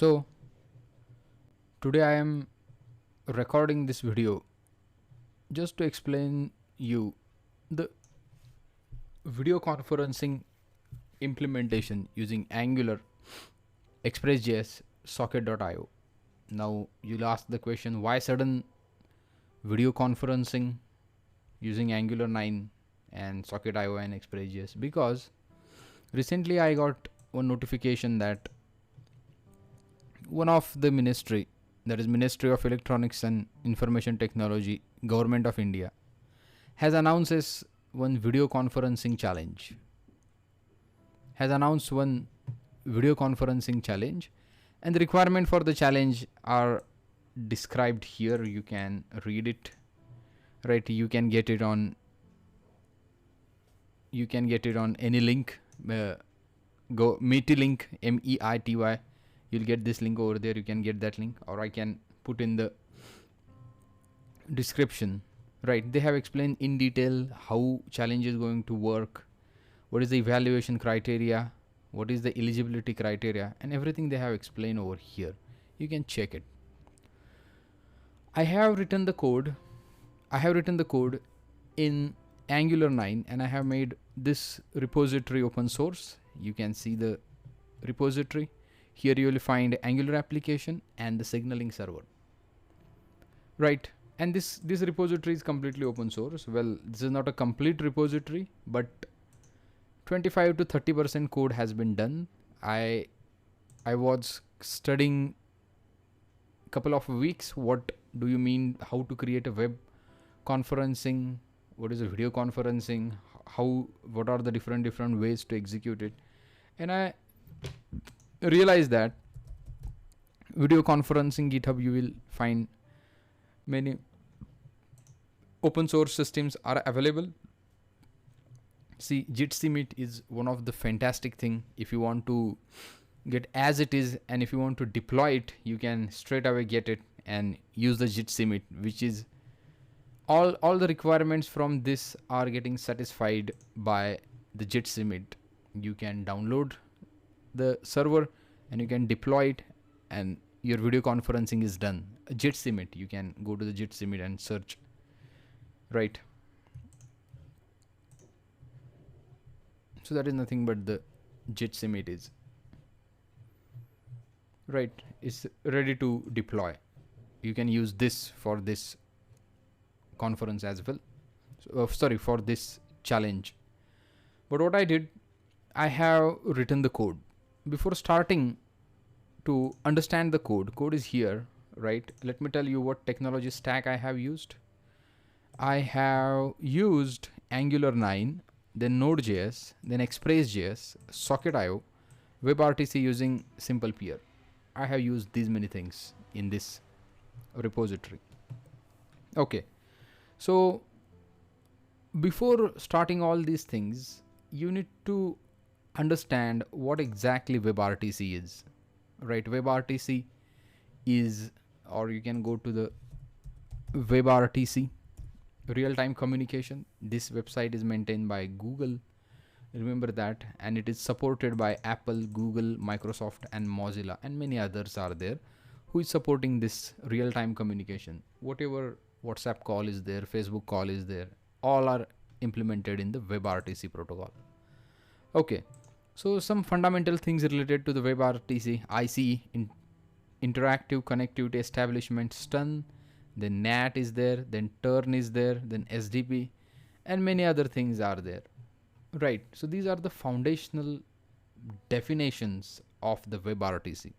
So today I am recording this video just to explain you the video conferencing implementation using Angular, Express.js, Socket.io. Now you'll ask the question, why sudden video conferencing using Angular 9 and Socket.io and Express.js? Because recently I got one notification that one of the ministry, that is Ministry of Electronics and Information Technology, Government of India, has announced one video conferencing challenge. And the requirement for the challenge are described here. You can read it, right? You can get it on any link. Go MeitY link, MEITY. You'll get this link over there. You can get that link, or I can put in the description. Right, they have explained in detail how challenge is going to work, what is the evaluation criteria, what is the eligibility criteria, and everything they have explained over here. You can check it. I have written the code in Angular 9, and I have made this repository open source. You can see the repository. Here you will find Angular application and the signaling server. Right, and this repository is completely open source. Well, this is not a complete repository, but 25 to 30% code has been done. I was studying a couple of weeks. What do you mean? How to create a web conferencing? What is a video conferencing? What are the different ways to execute it? And I realized that video conferencing GitHub, you will find many open source systems are available. See, jitsi is one of the fantastic thing. If you want to get as it is, and if you want to deploy it, you can straight away get it and use the jitsi, which is all the requirements from this are getting satisfied by the jitsi. You can download the server and you can deploy it, and your video conferencing is done. jitsi, you can go to the jitsi and search. Right, so that is nothing but the jitsi is right. It's ready to deploy. You can use this for this conference as well. So, for this challenge. But what I did, I have written the code. Before starting to understand the code is here, right? Let me tell you what technology stack I have used. I have used Angular 9, then NodeJs, then Express.js, Socket.io, WebRTC using SimplePeer. I have used these many things in this repository. Okay, so before starting all these things, you need to understand what exactly WebRTC is. Right, WebRTC is, or you can go to the WebRTC, real-time communication. This website is maintained by Google, remember that, and it is supported by Apple, Google, Microsoft, and Mozilla, and many others are there who is supporting this real-time communication. Whatever WhatsApp call is there, Facebook call is there, all are implemented in the WebRTC protocol. Okay, so some fundamental things related to the WebRTC: ICE, interactive connectivity establishment, STUN, then NAT is there, then turn is there, then SDP, and many other things are there. Right, so these are the foundational definitions of the WebRTC.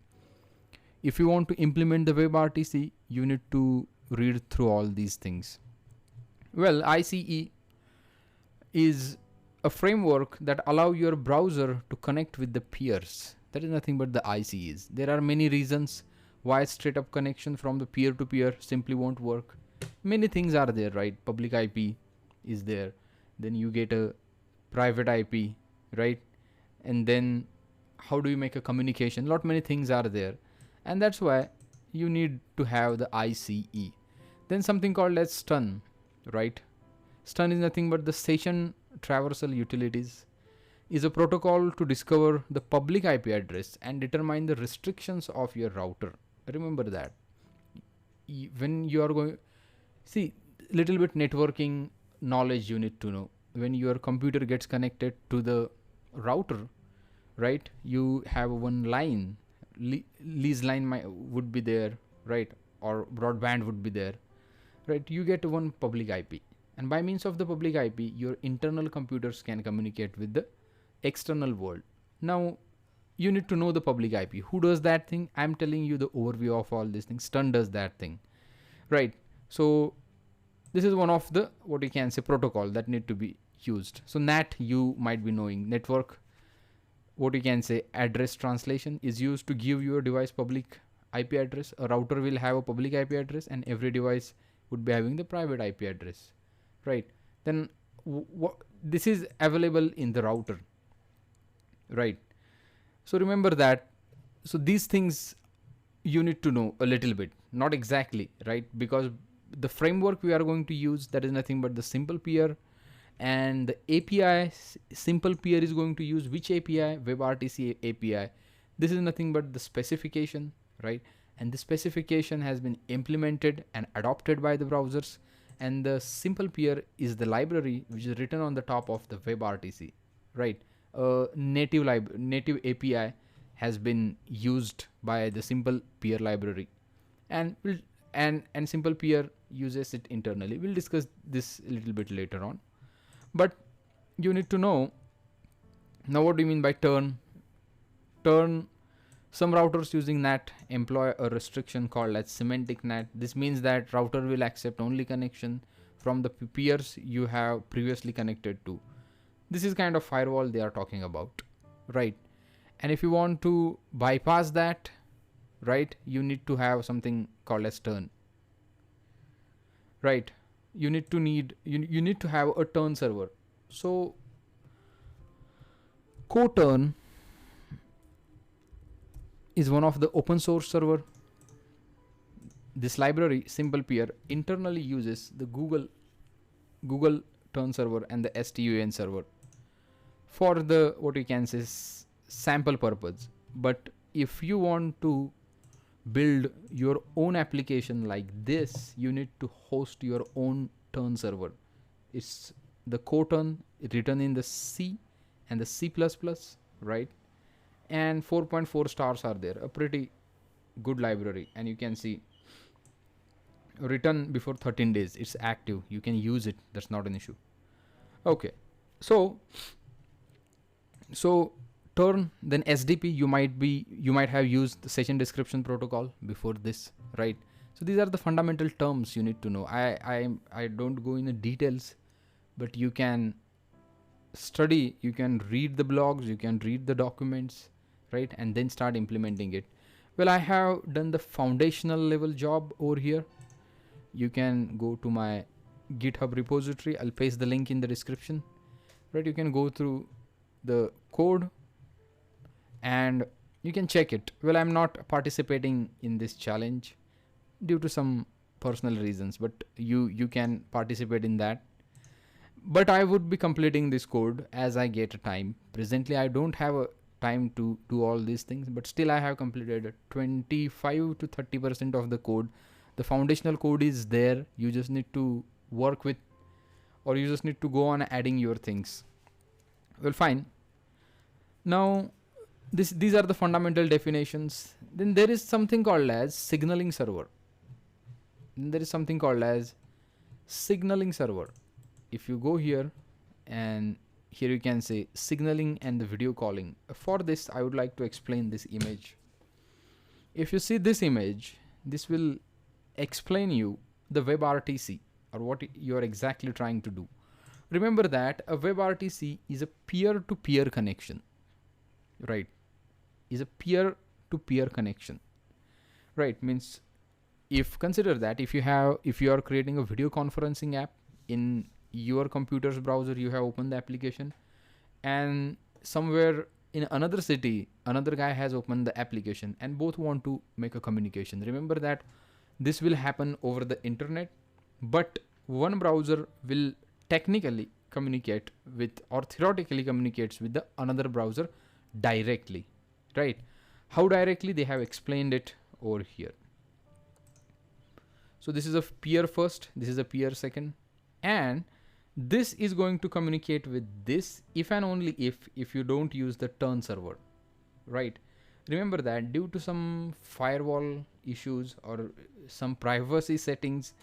If you want to implement the WebRTC, you need to read through all these things. Well, ICE is a framework that allow your browser to connect with the peers. That is nothing but the ICEs. There are many reasons why straight up connection from the peer to peer simply won't work. Many things are there, right? Public IP is there. Then you get a private IP, right? And then how do you make a communication? Many things are there. And that's why you need to have the ICE. Then something called as STUN, right? STUN is nothing but the session traversal utilities. is a protocol to discover the public IP address and determine the restrictions of your router. Remember that. When you are going, see, little bit networking knowledge you need to know. When your computer gets connected to the router, right, you have one line, lease line would be there, right, or broadband would be there, right. You get one public IP, and by means of the public IP, your internal computers can communicate with the external world. Now you need to know the public IP. Who does that thing? I'm telling you the overview of all these things. Stun does that thing, right? So this is one of the, what you can say, protocol that need to be used. So NAT, you might be knowing, network, what you can say, address translation, is used to give your device public IP address. A router will have a public IP address and every device would be having the private IP address, right? Then this is available in the router, right? So remember that. So these things you need to know a little bit, not exactly, right? Because the framework we are going to use, that is nothing but the SimplePeer, and the API SimplePeer is going to use which API? WebRTC API. This is nothing but the specification, right? And the specification has been implemented and adopted by the browsers, and the SimplePeer is the library which is written on the top of the WebRTC, right? Native API has been used by the SimplePeer library, and SimplePeer uses it internally. We'll discuss this a little bit later on, but you need to know now what do you mean by turn. Some routers using NAT employ a restriction called as semantic NAT. This means that router will accept only connection from the peers you have previously connected to. This is kind of firewall they are talking about, right? And if you want to bypass that, right, you need to have something called as turn, right? You need to have a turn server. So CoTurn is one of the open source server. This library SimplePeer internally uses the Google turn server and the STUN server for the, what you can say, sample purpose. But if you want to build your own application like this, you need to host your own turn server. It's the CoTurn written in the C and the C++, right? And 4.4 stars are there, a pretty good library, and you can see written before 13 days. It's active, you can use it, that's not an issue. Okay, so turn, then SDP, you might have used the session description protocol before this, right? So these are the fundamental terms you need to know. I don't go into details, but you can study, you can read the blogs, you can read the documents, right, and then start implementing it. Well, I have done the foundational level job over here. You can go to my GitHub repository. I'll paste the link in the description, right? You can go through the code and you can check it. Well, I'm not participating in this challenge due to some personal reasons, but you can participate in that. But I would be completing this code as I get a time. Presently I don't have a time to do all these things, but still I have completed 25 to 30% of the code. The foundational code is there, you just need to work with, or you just need to go on adding your things. Well, fine. Now these are the fundamental definitions. Then there is something called as signaling server. If you go here, and here you can say signaling and the video calling. For this I would like to explain this image. If you see this image, this will explain you the WebRTC, or what you are exactly trying to do. Remember that a WebRTC is a peer-to-peer connection, right? Is a peer-to-peer connection, right? Means, if consider that if you are creating a video conferencing app in your computer's browser, you have opened the application, and somewhere in another city another guy has opened the application, and both want to make a communication. Remember that this will happen over the internet, but one browser will technically communicate with, or theoretically communicates with the another browser directly, right? How directly, they have explained it over here. So this is a peer first, this is a peer second, and this is going to communicate with this if and only if you don't use the turn server, right? Remember that due to some firewall issues or some privacy settings,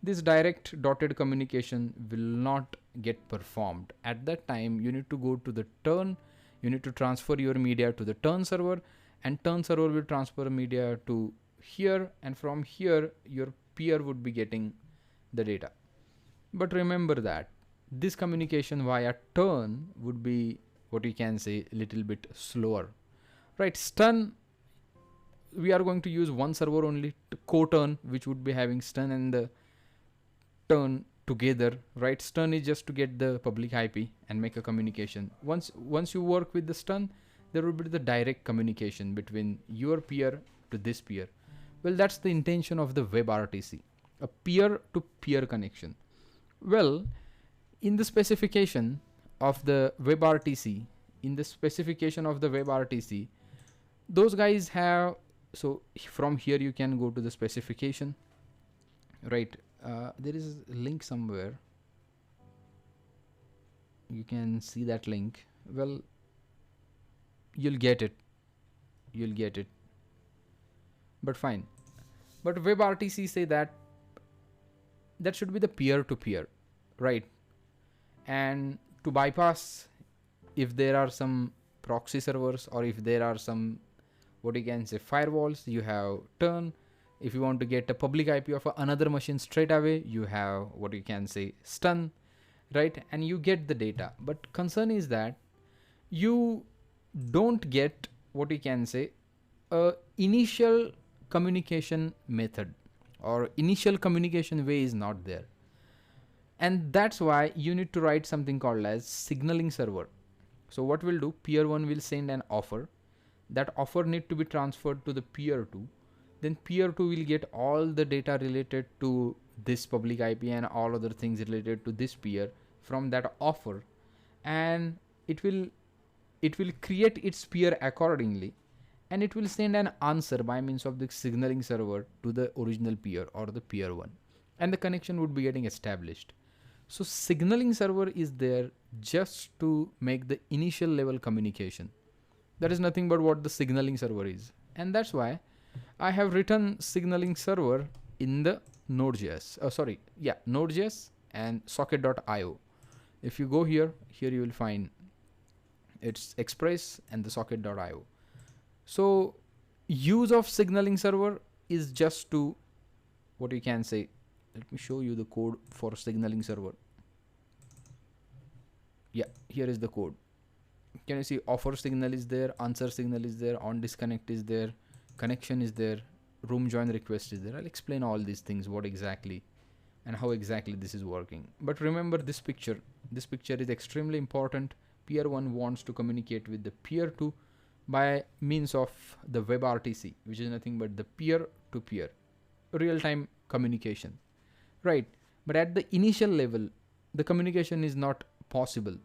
this direct dotted communication will not get performed. At that time, you need to go to the turn, you need to transfer your media to the turn server, and turn server will transfer media to here, and from here your peer would be getting the data. But remember that this communication via turn would be, what you can say, a little bit slower, right? Stun, we are going to use one server only to co-turn, which would be having stun and the turn together, right? Stun is just to get the public IP and make a communication. Once you work with the stun, there will be the direct communication between your peer to this peer. Well, that's the intention of the WebRTC, a peer-to-peer connection. Well, in the specification of the WebRTC, those guys have, so from here you can go to the specification, right? There is a link somewhere, you can see that link. Well, you'll get it, but fine. But WebRTC say that should be the peer-to-peer, right? And to bypass, if there are some proxy servers or if there are some, what you can say, firewalls, you have turn. If you want to get a public IP of another machine straight away, you have, what you can say, stun, right? And you get the data. But concern is that you don't get, what you can say, a initial communication method, or initial communication way is not there. And that's why you need to write something called as signaling server. So what we'll do, peer 1 will send an offer. That offer need to be transferred to the peer 2. Then peer 2 will get all the data related to this public IP and all other things related to this peer from that offer, and it will create its peer accordingly, and it will send an answer by means of the signaling server to the original peer or the peer 1, and the connection would be getting established. So signaling server is there just to make the initial level communication. That is nothing but what the signaling server is, and that's why I have written signaling server in the NodeJs. NodeJs and socket.io. If you go here you will find it's express and the socket.io. So use of signaling server is just to, what you can say, let me show you the code for signaling server. Yeah, here is the code. Can you see offer signal is there, answer signal is there, on disconnect is there, connection is there, room join request is there. I'll explain all these things, what exactly and how exactly this is working. But remember this picture is extremely important. Peer 1 wants to communicate with the peer 2 by means of the WebRTC, which is nothing but the peer-to-peer real-time communication, right? But at the initial level, the communication is not possible,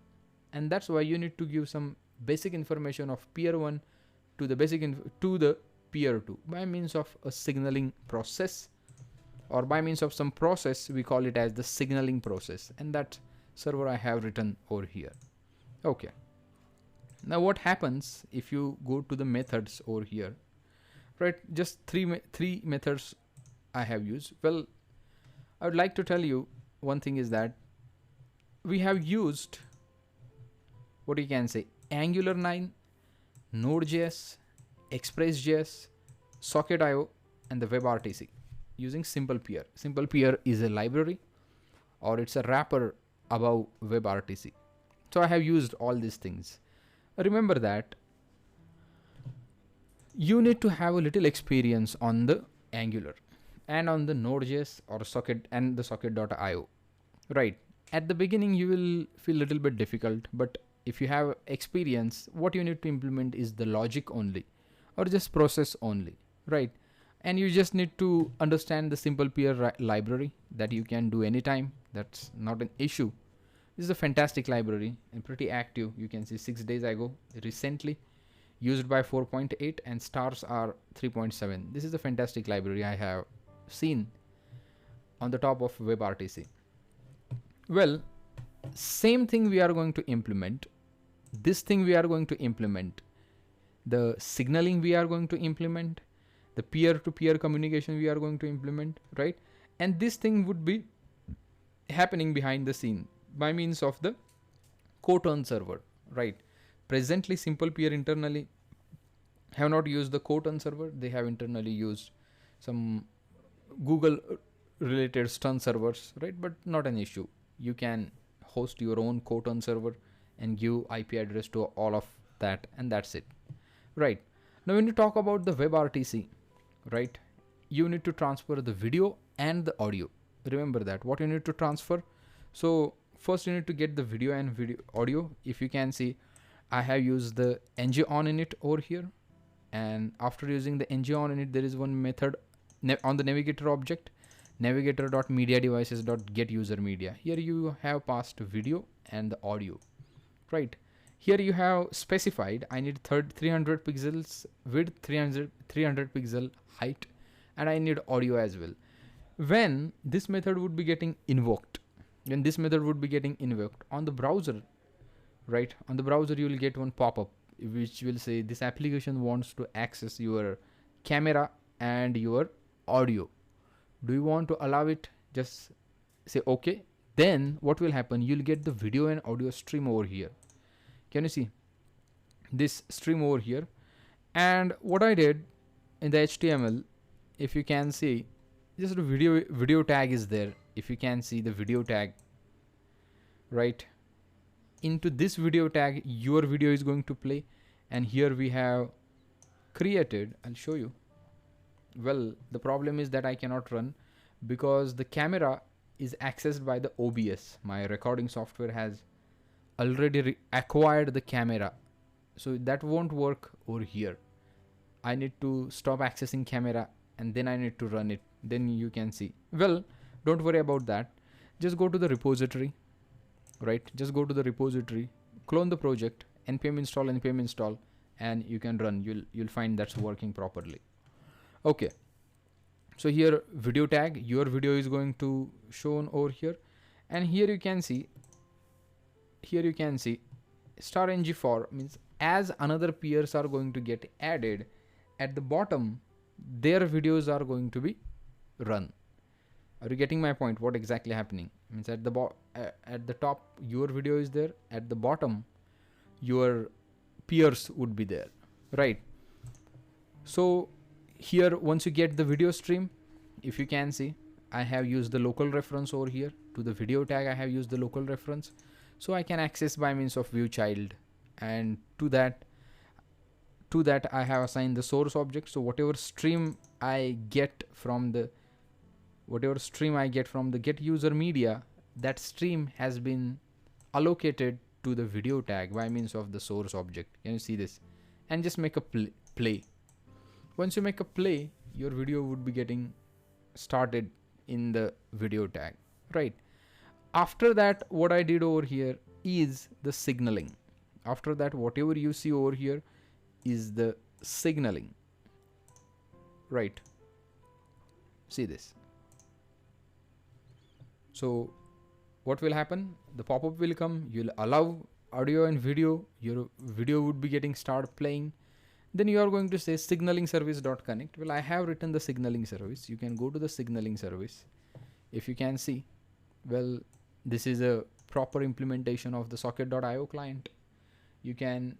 and that's why you need to give some basic information of peer 1 to the to the peer 2 by means of a signaling process, or by means of some process. We call it as the signaling process, and that server I have written over here. Okay, now what happens if you go to the methods over here, right? Just three methods I have used. Well, I would like to tell you one thing is that we have used, what you can say, Angular 9, Node.js, Express.js, Socket.io, and the WebRTC using SimplePeer. SimplePeer is a library, or it's a wrapper above WebRTC. So I have used all these things. Remember that you need to have a little experience on the Angular and on the Node.js or Socket and the Socket.io, right? At the beginning you will feel a little bit difficult, but if you have experience, what you need to implement is the logic only, or just process only, right? And you just need to understand the SimplePeer library that you can do anytime. That's not an issue. This is a fantastic library and pretty active. You can see 6 days ago, recently used by 4.8 and stars are 3.7. This is a fantastic library I have seen on the top of WebRTC. Well, same thing we are going to implement. This thing we are going to implement. The signaling we are going to implement. The peer-to-peer communication we are going to implement, right? And this thing would be happening behind the scene by means of the co-turn server, right? Presently, SimplePeer internally have not used the co-turn server. They have internally used some Google related stun servers, right? But not an issue. You can host your own co-turn server and give IP address to all of that, and that's it, right? Now, when you talk about the WebRTC, right, you need to transfer the video and the audio. Remember that what you need to transfer. So first you need to get the video and video audio. If you can see, I have used the ng on init over here, and after using the ng on init, there is one method on the navigator object, navigator.mediadevices.getUserMedia. Here you have passed video and the audio, right? Here you have specified I need 300 pixels width, 300 pixel height, and I need audio as well. When this method would be getting invoked, on the browser, right? On the browser you will get one pop-up which will say this application wants to access your camera and your audio. Do you want to allow it? Just say okay. Then what will happen? You'll get the video and audio stream over here. Can you see this stream over here? And what I did in the HTML, if you can see, just a video tag is there. If you can see the video tag, right? Into this video tag, your video is going to play. And here we have created, I'll show you. Well, the problem is that I cannot run because the camera is accessed by the OBS. My recording software has already acquired the camera. So that won't work over here. I need to stop accessing camera and then I need to run it. Then you can see. Well, don't worry about that. Just go to the repository, right? Just go to the repository, clone the project, npm install, and you can run. You'll find that's working properly. Okay. So here video tag, your video is going to shown over here, and here you can see star ng4 means as another peers are going to get added at the bottom, their videos are going to be run. Are you getting my point? What exactly happening? Means at the top your video is there, at the bottom your peers would be there, right? So here once you get the video stream, if you can see, I have used the local reference over here. To the video tag I have used the local reference, so I can access by means of view child, and to that I have assigned the source object. So whatever stream I get from the get user media, that stream has been allocated to the video tag by means of the source object. Can you see this? And just make a play. Once you make a play, your video would be getting started in the video tag, right? After that, what I did over here is the signaling. After that, whatever you see over here is the signaling, right? See this. So what will happen? The pop-up will come, you'll allow audio and video, your video would be getting start playing. Then you are going to say signaling service.connect. Well, I have written the signaling service. You can go to the signaling service. If you can see, well, this is a proper implementation of the socket.io client. You can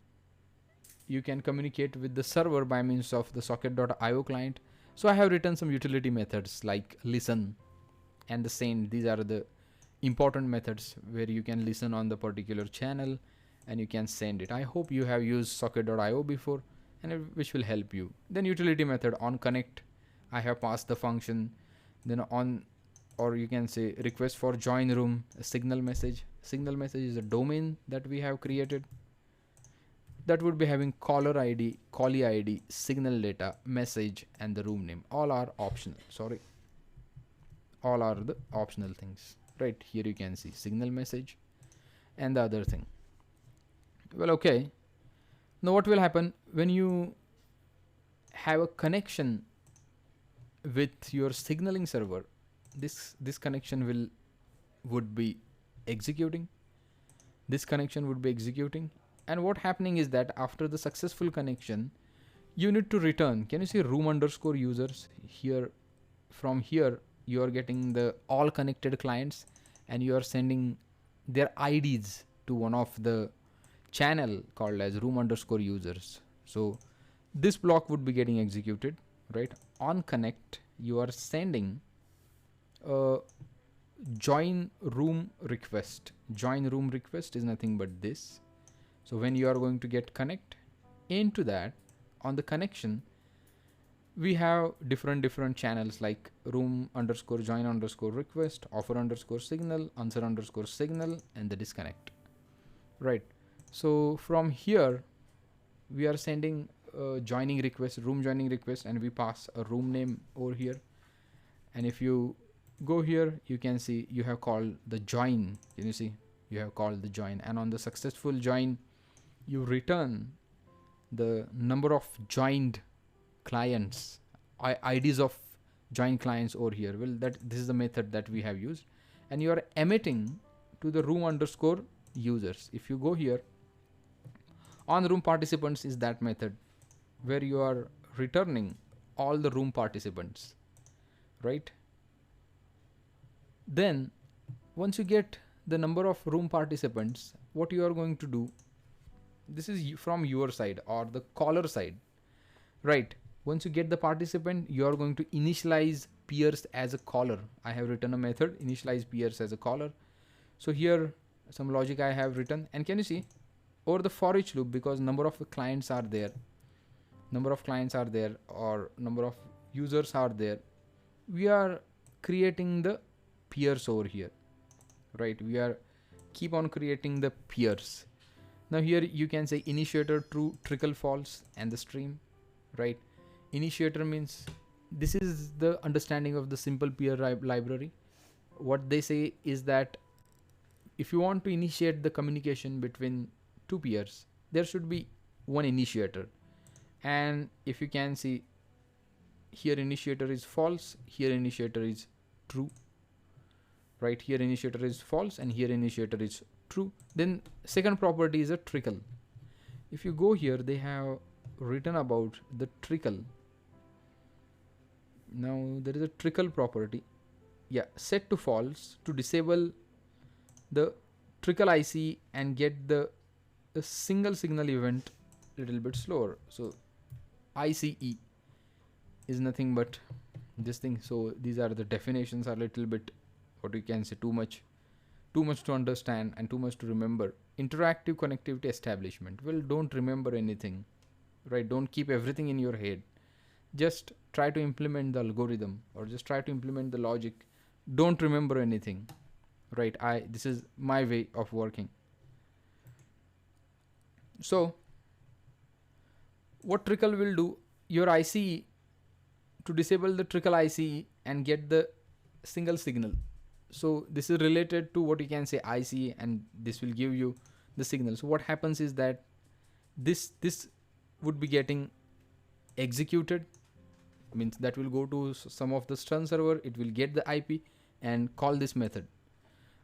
communicate with the server by means of the socket.io client. So I have written some utility methods like listen and the send. These are the important methods where you can listen on the particular channel and you can send it. I hope you have used socket.io before, and which will help you. Then utility method on connect, I have passed the function. Then on, or you can say request for join room, a signal message. Signal message is a domain that we have created that would be having caller ID, callee ID, signal data, message, and the room name. All are optional. Sorry. All are the optional things. Right here you can see signal message. and the other thing. Well, okay. Now what will happen when you have a connection with your signaling server? This connection would be executing. This connection would be executing, and what happening is that after the successful connection, you need to return. Can you see room underscore users here? From here you are getting the all connected clients, and you are sending their IDs to one of the channel called as room underscore users. So this block would be getting executed, right? On connect, you are sending a join room request. Join room request is nothing but this. So when you are going to get connect into that, on the connection, we have different channels like room underscore join underscore request, offer underscore signal, answer underscore signal, and the disconnect, right? So from here we are sending joining request, room joining request, and we pass a room name over here. And if you go here, you can see you have called the join. Can you see you have called the join, and on the successful join you return the number of joined clients, IDs of join clients over here. Well, this is the method that we have used, and you are emitting to the room underscore users. If you go here, on room participants is that method where you are returning all the room participants, right? Then once you get the number of room participants, what you are going to do, this is from your side or the caller side, right? Once you get the participant, you are going to initialize peers as a caller. I have written a method initialize peers as a caller. So here some logic I have written, and can you see over the for each loop, because number of clients are there, or number of users are there, we are creating the peers over here, right? We are keep on creating the peers. Now here you can say initiator true, trickle false, and the stream, right? Initiator means this is the understanding of the SimplePeer library. What they say is that if you want to initiate the communication between two peers, there should be one initiator. And if you can see here, initiator is false, here initiator is true, right? Here initiator is false and here initiator is true. Then second property is a trickle. If you go here, they have written about the trickle. Now there is a trickle property, yeah, set to false to disable the trickle IC and get the single signal event little bit slower. So ICE is nothing but this thing. So these are the definitions, are a little bit, what you can say, too much to understand and too much to remember. Interactive connectivity establishment. Well, don't remember anything, right? Don't keep everything in your head. Just try to implement the algorithm or just try to implement the logic. Don't remember anything, right? This is my way of working. So what trickle will do, your IC, to disable the trickle IC and get the single signal. So this is related to what you can say IC, and this will give you the signal. So what happens is that this would be getting executed, means that will go to some of the stun server, it will get the IP and call this method,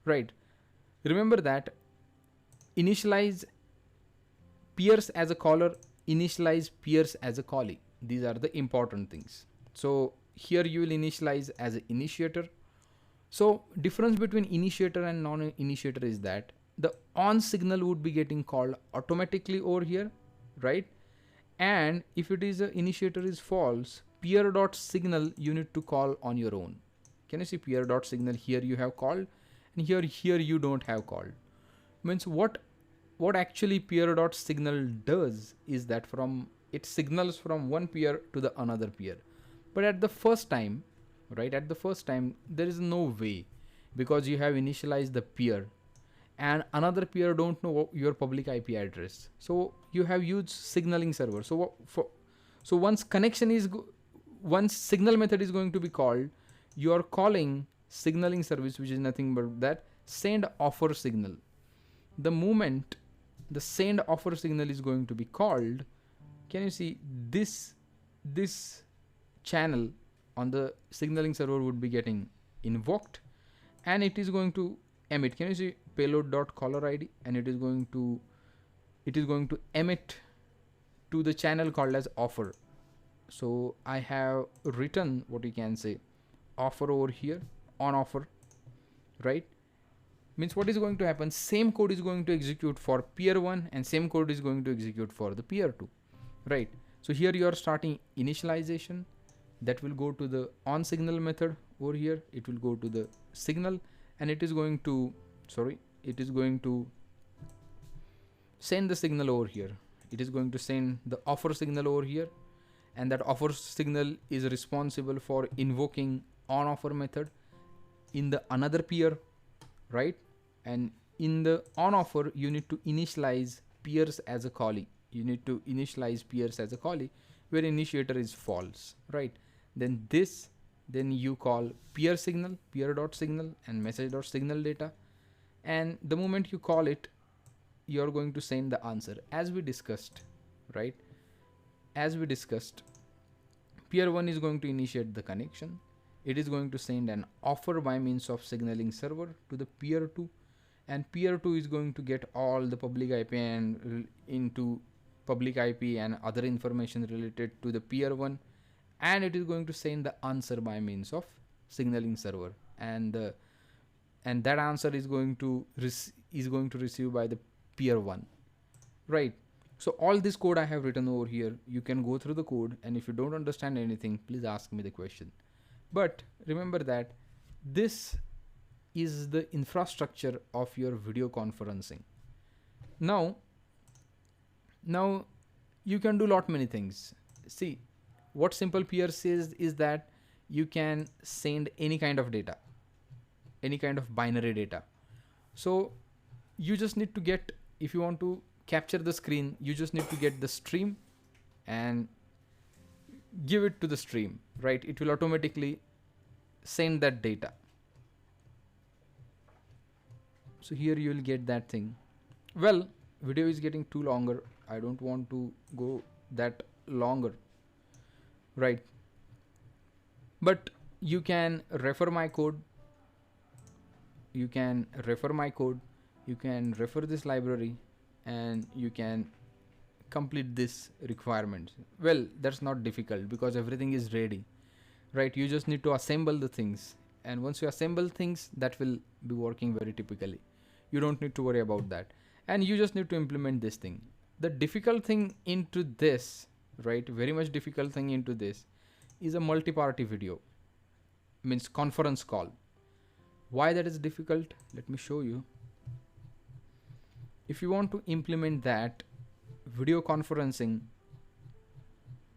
right? Remember that initialize peers as a caller, initialize peers as a callee. These are the important things. So here you will initialize as an initiator. So difference between initiator and non-initiator is that the on signal would be getting called automatically over here, right? And if it is a initiator is false, peer.signal you need to call on your own. Can you see peer.signal here you have called, and here you don't have called. Means what actually peer.signal does is that it signals from one peer to the another peer. But at the first time, right, there is no way, because you have initialized the peer and another peer don't know your public IP address. So you have used signaling server. So once once signal method is going to be called, you are calling signaling service, which is nothing but that send offer signal. the moment the send offer signal is going to be called, can you see this channel on the signaling server would be getting invoked, and it is going to emit. Can you see payload.caller ID, and it is going to emit to the channel called as offer. So I have written what you can say offer over here, on offer, right? Means what is going to happen, same code is going to execute for peer 1 and same code is going to execute for the peer 2, right? So here you are starting initialization, that will go to the on signal method over here, it will go to the signal, and it is going to send the signal over here. It is going to send the offer signal over here, and that offer signal is responsible for invoking on offer method in the another peer, right? And in the on offer you need to initialize peers as a callee. You need to initialize peers as a callee where initiator is false, right? Then you call peer signal, peer.signal and message.signal data, and the moment you call it, you are going to send the answer as we discussed, right? As we discussed, peer 1 is going to initiate the connection. It is going to send an offer by means of signaling server to the peer 2, and peer 2 is going to get all the public IP and into public IP and other information related to the peer 1, and it is going to send the answer by means of signaling server, and that answer is going to receive by the peer 1, right? So all this code I have written over here, you can go through the code, and if you don't understand anything, please ask me the question. But remember that this is the infrastructure of your video conferencing. Now you can do lot many things. See, what SimplePeer says is that you can send any kind of data, any kind of binary data. So you just need to get, if you want to capture the screen, you just need to get the stream and give it to the stream, right? It will automatically send that data. So here you will get that thing. Well, video is getting too longer. I don't want to go that longer, right? But you can refer my code. You can refer this library, and you can complete this requirement. Well, that's not difficult because everything is ready, right? You just need to assemble the things, and once you assemble things, that will be working very typically. You don't need to worry about that, and you just need to implement this thing. The difficult thing into this, right, very much difficult thing into this is a multiparty video, means conference call. Why that is difficult? Let me show you. If you want to implement that video conferencing,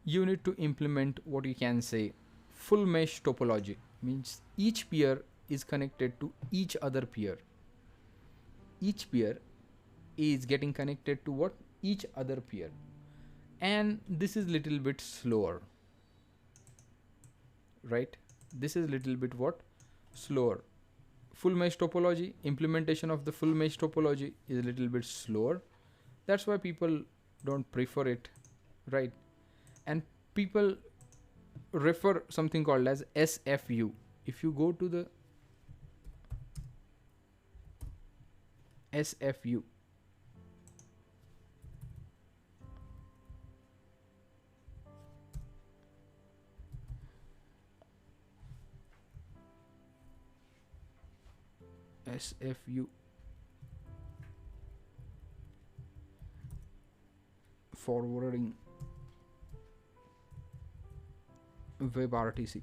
you need to implement what you can say full mesh topology, means each peer is connected to each other peer. Each peer is getting connected to what? Each other peer. And this is little bit slower, right? This is little bit what? Slower. Full mesh topology, implementation of the full mesh topology is a little bit slower. That's why people don't prefer it, right? And people refer something called as SFU. If you go to the SFU, SFU forwarding WebRTC.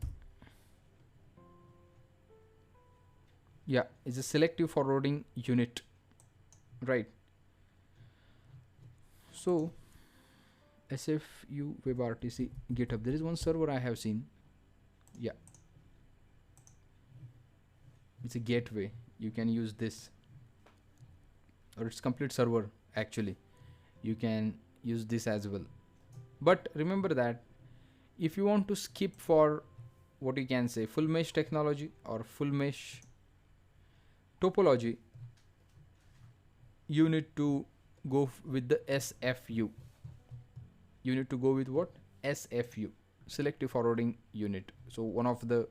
Yeah, it's a selective forwarding unit, right? So SFU WebRTC GitHub, there is one server I have seen. Yeah, it's a gateway. You can use this, or it's complete server actually. You can use this as well. But remember that if you want to skip for what you can say full mesh technology or full mesh topology, you need to go with the SFU. You need to go with what? SFU, selective forwarding unit. So one of the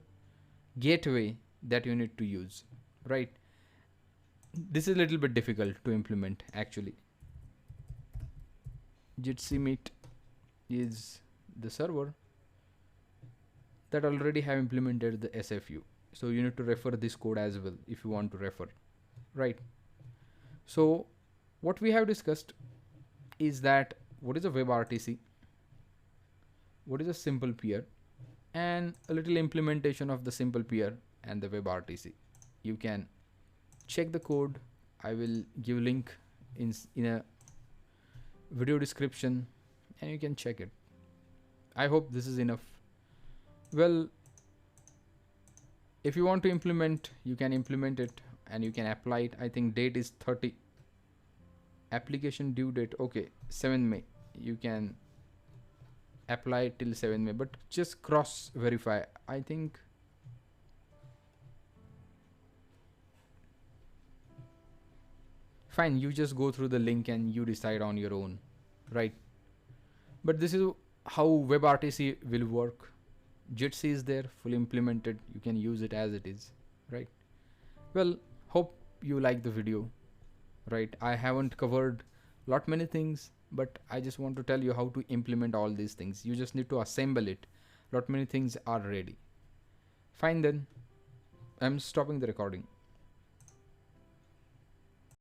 gateway that you need to use, right? This is a little bit difficult to implement actually. Jitsi Meet is the server that already have implemented the SFU. So you need to refer this code as well if you want to refer, right? So what we have discussed is that what is a WebRTC, what is a SimplePeer, and a little implementation of the SimplePeer and the WebRTC. You can check the code. I will give link in a video description and you can check it. I hope this is enough. Well, if you want to implement, you can implement it and you can apply it. I think date is 30. Application due date, okay, 7 May. You can apply it till 7 May, but just cross verify. I think fine, you just go through the link and you decide on your own, right? But this is how WebRTC will work. Jitsi is there, fully implemented. You can use it as it is, right? Well, hope you like the video, right? I haven't covered many things, but I just want to tell you how to implement all these things. You just need to assemble it. Many things are ready. Fine then, I'm stopping the recording.